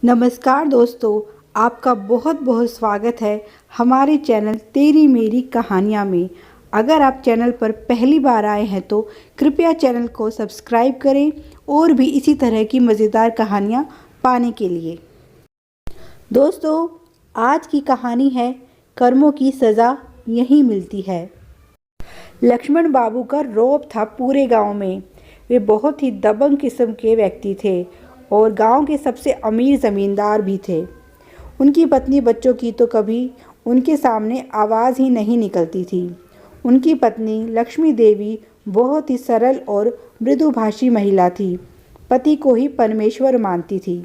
नमस्कार दोस्तों, आपका बहुत बहुत स्वागत है हमारे चैनल तेरी मेरी कहानियाँ में। अगर आप चैनल पर पहली बार आए हैं तो कृपया चैनल को सब्सक्राइब करें और भी इसी तरह की मज़ेदार कहानियाँ पाने के लिए। दोस्तों, आज की कहानी है कर्मों की सज़ा यहीं मिलती है। लक्ष्मण बाबू का रौब था पूरे गांव में। वे बहुत ही दबंग किस्म के व्यक्ति थे और गांव के सबसे अमीर ज़मींदार भी थे। उनकी पत्नी बच्चों की तो कभी उनके सामने आवाज़ ही नहीं निकलती थी। उनकी पत्नी लक्ष्मी देवी बहुत ही सरल और मृदुभाषी महिला थी। पति को ही परमेश्वर मानती थी।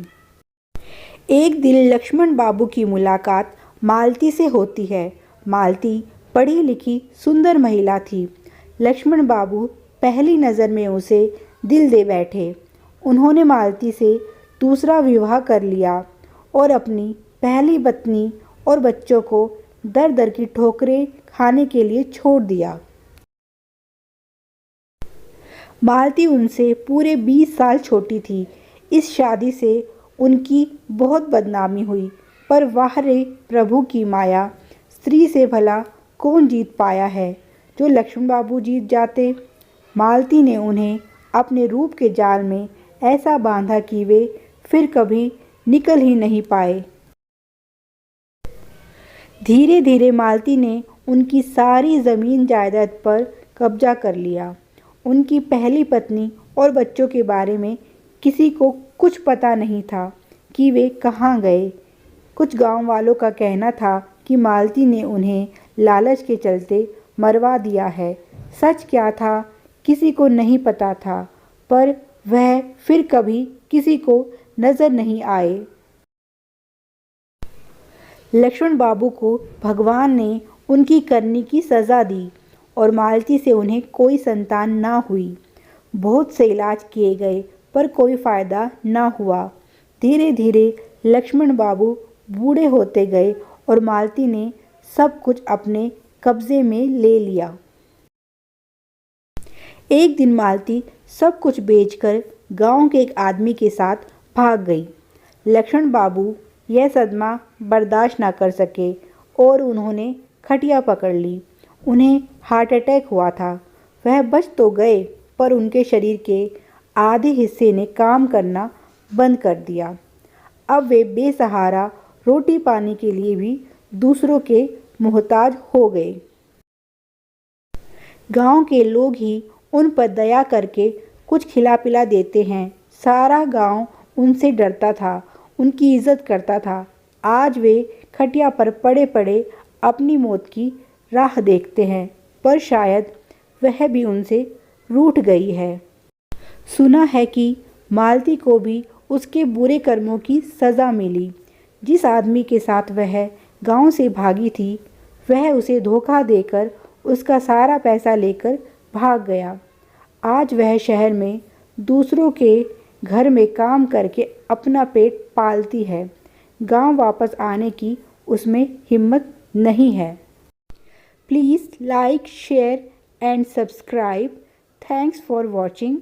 एक दिन लक्ष्मण बाबू की मुलाकात मालती से होती है। मालती पढ़ी लिखी सुंदर महिला थी। लक्ष्मण बाबू पहली नज़र में उसे दिल दे बैठे। उन्होंने मालती से दूसरा विवाह कर लिया और अपनी पहली पत्नी और बच्चों को दर दर की ठोकरें खाने के लिए छोड़ दिया। मालती उनसे पूरे 20 साल छोटी थी। इस शादी से उनकी बहुत बदनामी हुई, पर वाह रे प्रभु की माया, स्त्री से भला कौन जीत पाया है। जो लक्ष्मण बाबू जीत जाते। मालती ने उन्हें अपने रूप के जाल में ऐसा बांधा कि वे फिर कभी निकल ही नहीं पाए। धीरे धीरे मालती ने उनकी सारी ज़मीन जायदाद पर कब्जा कर लिया। उनकी पहली पत्नी और बच्चों के बारे में किसी को कुछ पता नहीं था कि वे कहाँ गए। कुछ गांव वालों का कहना था कि मालती ने उन्हें लालच के चलते मरवा दिया है। सच क्या था किसी को नहीं पता था, पर वह फिर कभी किसी को नज़र नहीं आए। लक्ष्मण बाबू को भगवान ने उनकी करनी की सज़ा दी और मालती से उन्हें कोई संतान ना हुई। बहुत से इलाज किए गए पर कोई फ़ायदा ना हुआ। धीरे धीरे लक्ष्मण बाबू बूढ़े होते गए और मालती ने सब कुछ अपने कब्ज़े में ले लिया। एक दिन मालती सब कुछ बेचकर गांव के एक आदमी के साथ भाग गई। लक्ष्मण बाबू यह सदमा बर्दाश्त ना कर सके और उन्होंने खटिया पकड़ ली। उन्हें हार्ट अटैक हुआ था। वह बच तो गए, पर उनके शरीर के आधे हिस्से ने काम करना बंद कर दिया। अब वे बेसहारा रोटी पानी के लिए भी दूसरों के मोहताज हो गए। गांव के लोग ही उन पर दया करके कुछ खिला पिला देते हैं। सारा गांव उनसे डरता था, उनकी इज्जत करता था। आज वे खटिया पर पड़े पड़े अपनी मौत की राह देखते हैं, पर शायद वह भी उनसे रूठ गई है। सुना है कि मालती को भी उसके बुरे कर्मों की सज़ा मिली। जिस आदमी के साथ वह गांव से भागी थी, वह उसे धोखा देकर उसका सारा पैसा लेकर भाग गया। आज वह शहर में दूसरों के घर में काम करके अपना पेट पालती है। गांव वापस आने की उसमें हिम्मत नहीं है। Please like, share and subscribe. Thanks for watching.